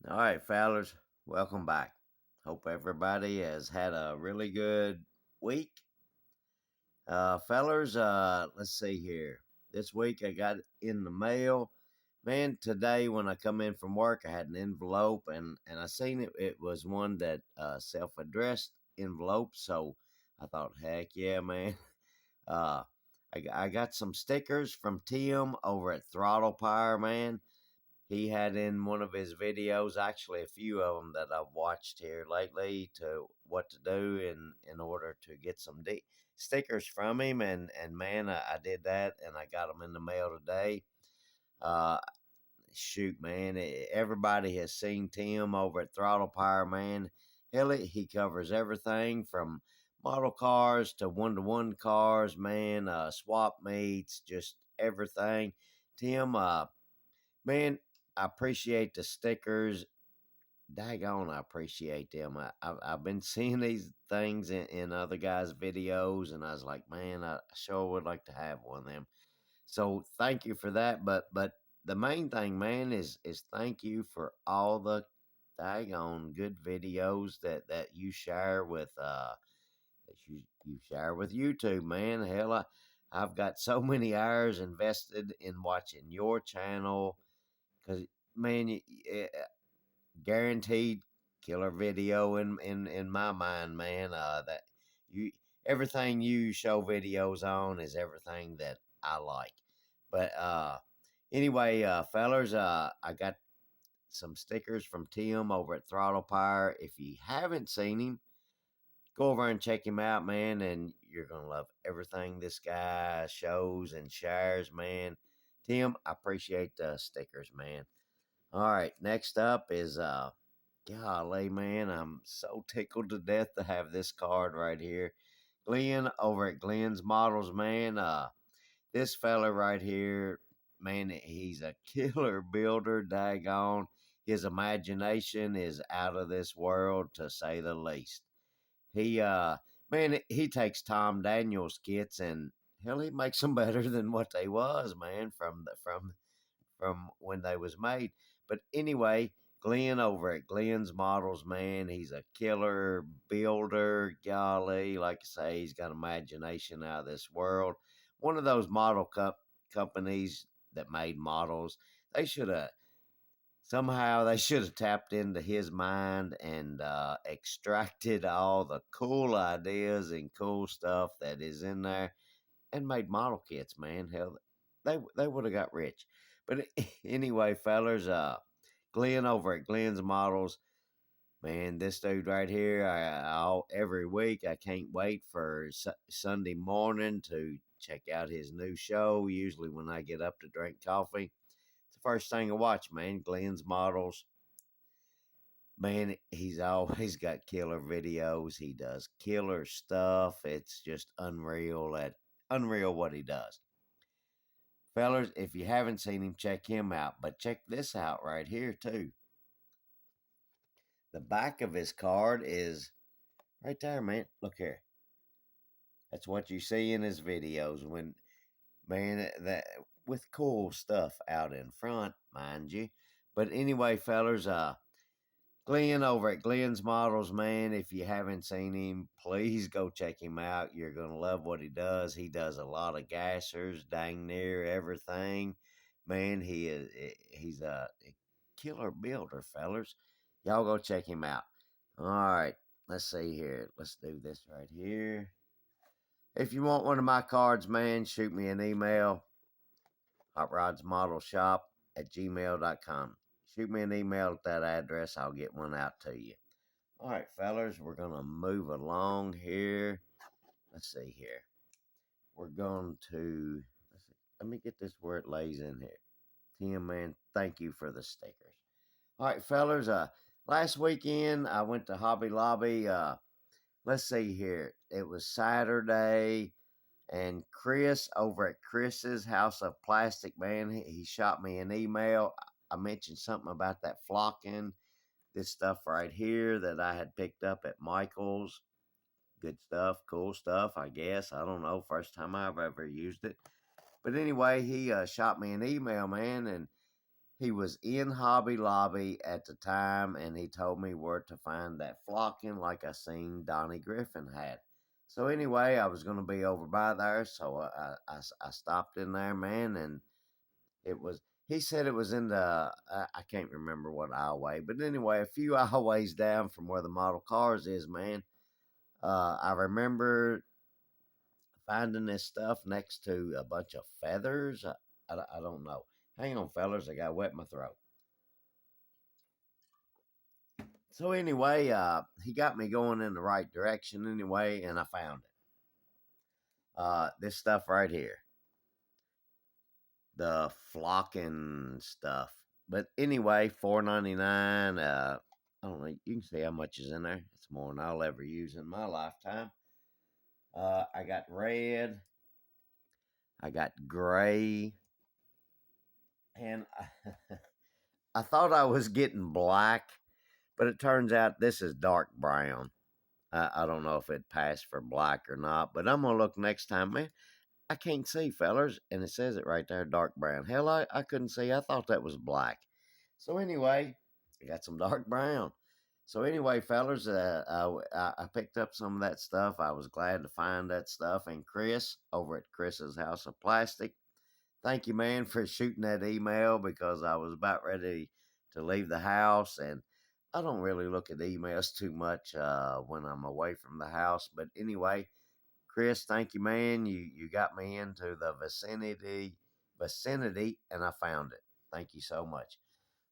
All right, fellas, welcome back. Hope everybody has had a really good week. Fellers, let's see here. This week I got in the mail. Man, today when I come in from work, I had an envelope and I seen it. It was one that self addressed envelope. So I thought, heck yeah, man. Uh, I got some stickers from Tim over at Throttle Power, man. He had in one of his videos, actually a few of them that I've watched here lately, to what to do in order to get some stickers from him, and man, I did that, and I got them in the mail today. Uh, Shoot, man, everybody has seen Tim over at Throttle Power, man. Hell, he covers everything from model cars to one cars, man. Swap meets, just everything. Tim, man, I appreciate the stickers. Daggone, I appreciate them. I've been seeing these things in other guys' videos, and I was like, man, I sure would like to have one of them. So thank you for that. But the main thing, man, is thank you for all the daggone good videos that you share with that you share with YouTube, man. Hell, I've got so many hours invested in watching your channel because man, guaranteed killer video in my mind, man. That you everything you show videos on is everything that I like. But anyway, fellers, I got some stickers from Tim over at Throttle Power. If you haven't seen him, go over and check him out, man, and you're gonna love everything this guy shows and shares, man. Tim, I appreciate the stickers, man. All right, next up is golly, man, I'm so tickled to death to have this card right here. Glenn over at Glenn's Models, man. This fella right here, man, he's a killer builder, daggone. His imagination is out of this world, to say the least. He man, he takes Tom Daniels kits and hell, he makes them better than what they was, man, from when they was made. But anyway, Glenn over at Glenn's Models, man, he's a killer builder. Golly, like I say, he's got imagination out of this world. One of those companies that made models. They should have somehow they should have tapped into his mind and extracted all the cool ideas and cool stuff that is in there and made model kits, man. Hell, they would have got rich. But anyway, fellers, Glenn over at Glenn's Models, man, this dude right here, every week I can't wait for Sunday morning to check out his new show. Usually when I get up to drink coffee, it's the first thing I watch, man. Glenn's Models. Man, he's always got killer videos. He does killer stuff. It's just unreal what he does. Fellers, if you haven't seen him, check him out. But check this out right here, too. The back of his card is right there, man. Look here. That's what you see in his videos when, man, that with cool stuff out in front, mind you. But anyway, fellers, Glenn over at Glenn's Models, man. If you haven't seen him, please go check him out. You're gonna love what he does. He does a lot of gassers, dang near everything. Man, he's a killer builder, fellers. Y'all go check him out. All right, let's see here. Let's do this right here. If you want one of my cards, man, shoot me an email. HotRodsModelShop@gmail.com. Shoot me an email at that address. I'll get one out to you. All right, fellas, we're going to move along here. Let's see here. We're going to, let me get this where it lays in here. Tim, man, thank you for the stickers. All right, fellas, last weekend I went to Hobby Lobby. Let's see here. It was Saturday, and Chris over at Chris's House of Plastic, man, he shot me an email. I mentioned something about that flocking, this stuff right here that I had picked up at Michael's. Good stuff, cool stuff, I guess. I don't know. First time I've ever used it. But anyway, he shot me an email, man, and He was in Hobby Lobby at the time, and he told me where to find that flocking like I seen Donnie Griffin had. So anyway, I was going to be over by there, so I stopped in there, man, and it was. He said it was in the I can't remember what aisleway, but anyway, a few aisleways down from where the model cars is, man. I remember finding this stuff next to a bunch of feathers. I don't know. Hang on, fellas, I got wet my throat. So anyway, he got me going in the right direction anyway, and I found it. This stuff right here, the flocking stuff. But anyway, $4.99. I don't know. You can see how much is in there. It's more than I'll ever use in my lifetime. I got red. I got gray, and I thought I was getting black, but it turns out this is dark brown. I don't know if it passed for black or not, but I'm gonna look next time, man. I can't see, fellers, and it says it right there, dark brown. Hell, I couldn't see. I thought that was black. So anyway, I got some dark brown. So anyway, fellers, I picked up some of that stuff. I was glad to find that stuff. And Chris over at Chris's House of Plastic, thank you, man, for shooting that email because I was about ready to leave the house, and I don't really look at emails too much when I'm away from the house. But anyway, Chris, thank you, man. You got me into the vicinity, and I found it. Thank you so much.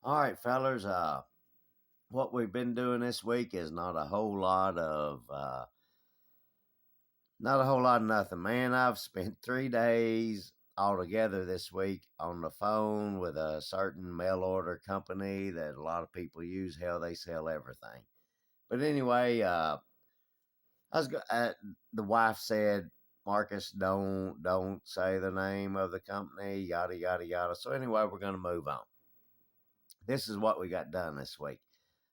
All right, fellers. What we've been doing this week is not a whole lot of nothing, man. I've spent 3 days altogether this week on the phone with a certain mail order company that a lot of people use. Hell, they sell everything. But anyway, the wife said, Marcus, don't say the name of the company, yada yada yada. So anyway, we're gonna move on. This is what we got done this week.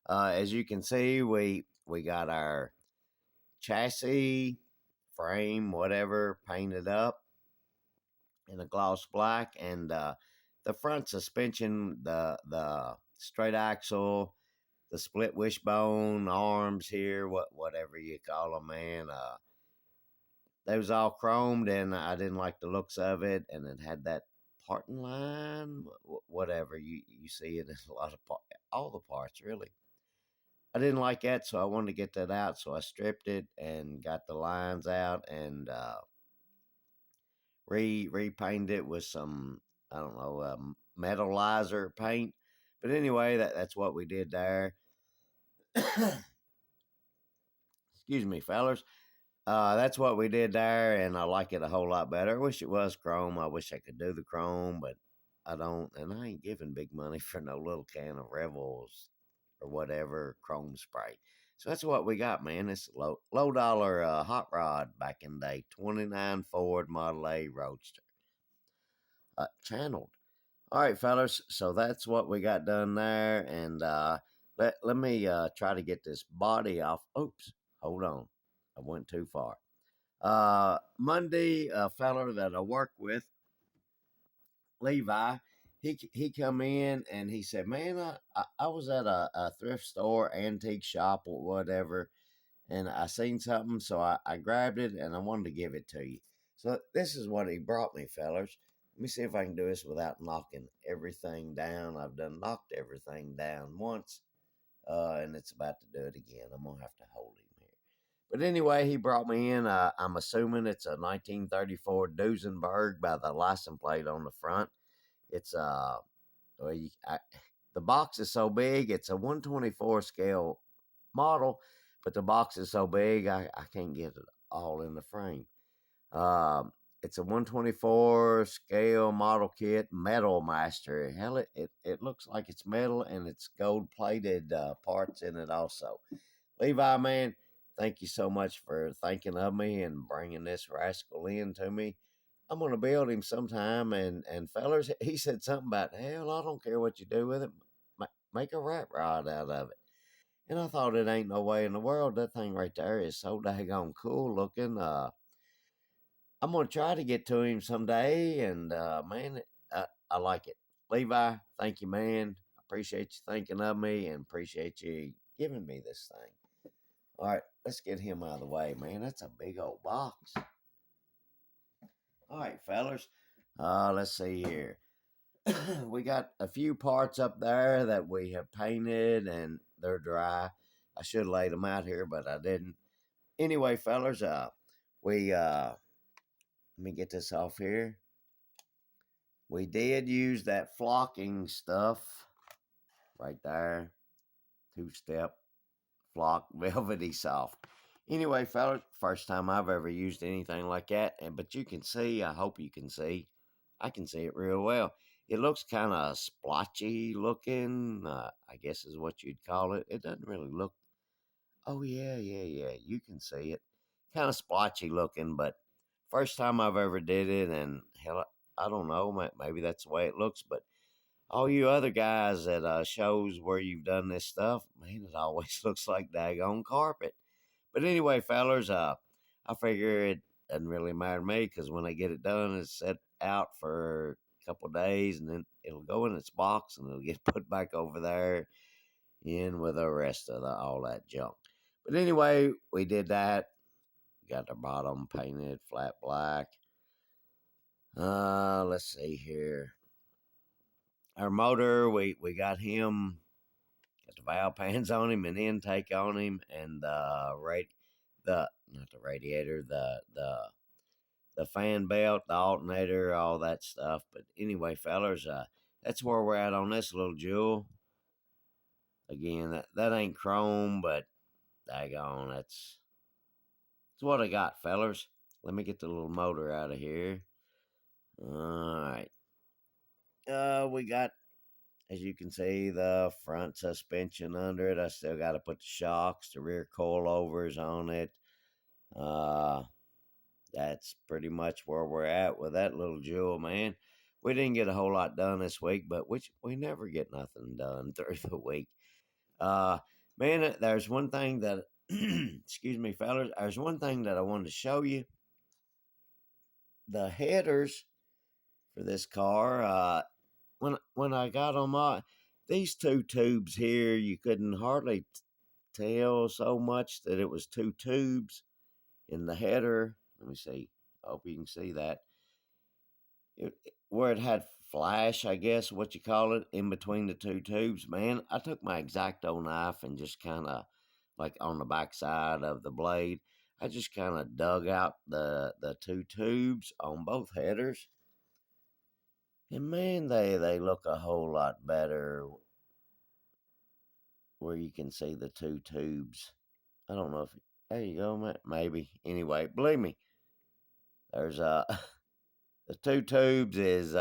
As you can see, we got our chassis, frame, whatever, painted up in a gloss black, and the front suspension, the straight axle, the split wishbone arms here, whatever you call them, man. They was all chromed, and I didn't like the looks of it, and it had that parting line, whatever you see it in a lot of all the parts really. I didn't like that, so I wanted to get that out. So I stripped it and got the lines out and repainted it with some I don't know metallizer paint. But anyway, that's what we did there. Excuse me, fellers. That's what we did there, and I like it a whole lot better. I wish it was chrome. I wish I could do the chrome, but I don't, and I ain't giving big money for no little can of Rebels or whatever chrome spray. So that's what we got, man. It's low dollar hot rod back in the day, 29 Ford Model A Roadster, channeled. All right, fellas. So that's what we got done there, and let me try to get this body off. Oops, hold on, I went too far. Monday, a feller that I work with, Levi, he come in and he said, "Man, I was at a thrift store, antique shop, or whatever, and I seen something, so I grabbed it and I wanted to give it to you." So this is what he brought me, fellers. Let me see if I can do this without knocking everything down. I've done knocked everything down once, and it's about to do it again. I'm gonna have to hold him here. But anyway, he brought me in. I'm assuming it's a 1934 Duesenberg by the license plate on the front. It's well, the box is so big. It's a 124 scale model, but the box is so big I can't get it all in the frame. It's a 124 scale model kit, Metal Master. Hell, it looks like it's metal and it's gold plated parts in it also. Levi, man, thank you so much for thinking of me and bringing this rascal in to me. I'm gonna build him sometime, and fellers, he said something about hell. I don't care what you do with it, make a rat rod out of it. And I thought it ain't no way in the world. That thing right there is so daggone cool looking. I'm gonna try to get to him someday, and man, I like it. Levi, thank you, man. I appreciate you thinking of me and appreciate you giving me this thing. All right, let's get him out of the way, man. That's a big old box. All right, fellas. Let's see here. We got a few parts up there that we have painted and they're dry. I should have laid them out here, but I didn't. Anyway, fellas, we let me get this off here. We did use that flocking stuff right there, two-step flock, velvety soft. Anyway, fellas, first time I've ever used anything like that, but you can see. I hope you can see. I can see it real well. It looks kind of splotchy looking. I guess is what you'd call it. It doesn't really look. Oh yeah. You can see it. Kind of splotchy looking, but first time I've ever did it, and hell, I don't know. Maybe that's the way it looks, but all you other guys at shows where you've done this stuff, man, it always looks like daggone carpet. But anyway, fellers, I figure it doesn't really matter to me because when I get it done, it's set out for a couple of days and then it'll go in its box and it'll get put back over there in with the rest of all that junk. But anyway, we did that. Got the bottom painted flat black. Let's see here. Our motor, we got him, got the valve pans on him and intake on him, and the not the radiator, the fan belt, the alternator, all that stuff. But anyway, fellers, that's where we're at on this little jewel. Again, that ain't chrome, but daggone, that's what I got, fellers. Let me get the little motor out of here. All right. We got, as you can see, the front suspension under it. I still got to put the shocks, the rear coilovers on it. That's pretty much where we're at with that little jewel, man. We didn't get a whole lot done this week, but we never get nothing done through the week. Uh, man, there's one thing that, excuse me, fellas, there's one thing that I wanted to show you. The headers for this car, when I got them on, these two tubes here, you couldn't hardly tell so much that it was two tubes in the header. Let me see. I hope you can see that. Where it had flash, I guess what you call it, in between the two tubes, man, I took my X-Acto knife and just kind of, like on the backside of the blade, I just kind of dug out the two tubes on both headers. And man, they look a whole lot better where you can see the two tubes. I don't know if, there you go, maybe. Anyway, believe me, there's the two tubes is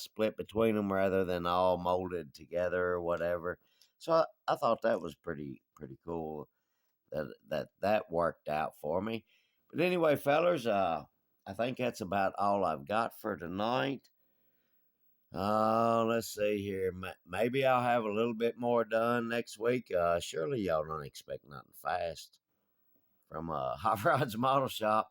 split between them rather than all molded together or whatever. So I thought that was pretty cool that worked out for me. But anyway, fellers, I think that's about all I've got for tonight. Let's see here. Maybe I'll have a little bit more done next week. Surely y'all don't expect nothing fast from Hot Rods Model Shop.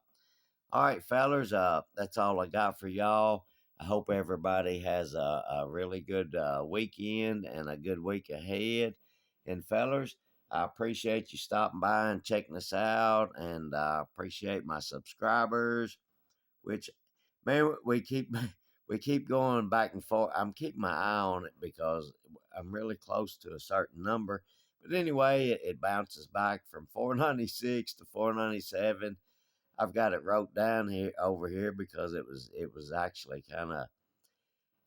All right, fellers, that's all I got for y'all. I hope everybody has a really good weekend and a good week ahead. And fellers, I appreciate you stopping by and checking us out, and I appreciate my subscribers, which, man, we keep we keep going back and forth. I'm keeping my eye on it because I'm really close to a certain number. But anyway, it bounces back from 496 to 497. I've got it wrote down here over here because it was actually kind of,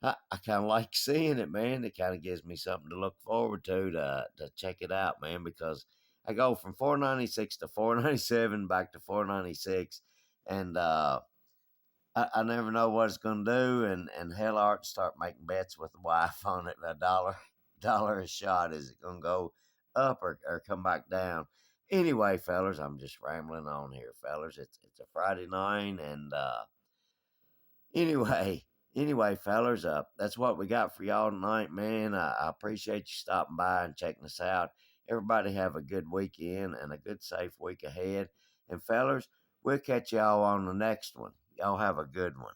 I kind of like seeing it, man. It kind of gives me something to look forward to check it out, man, because I go from 496 to 497 back to 496, and I never know what it's gonna do, and hell, I ought to start making bets with the wife on it. A dollar a shot. Is it gonna go up or come back down? Anyway, fellers, I'm just rambling on here, fellers. It's a Friday night, and anyway, fellers, that's what we got for y'all tonight, man. I appreciate you stopping by and checking us out. Everybody have a good weekend and a good safe week ahead. And fellers, we'll catch y'all on the next one. Y'all have a good one.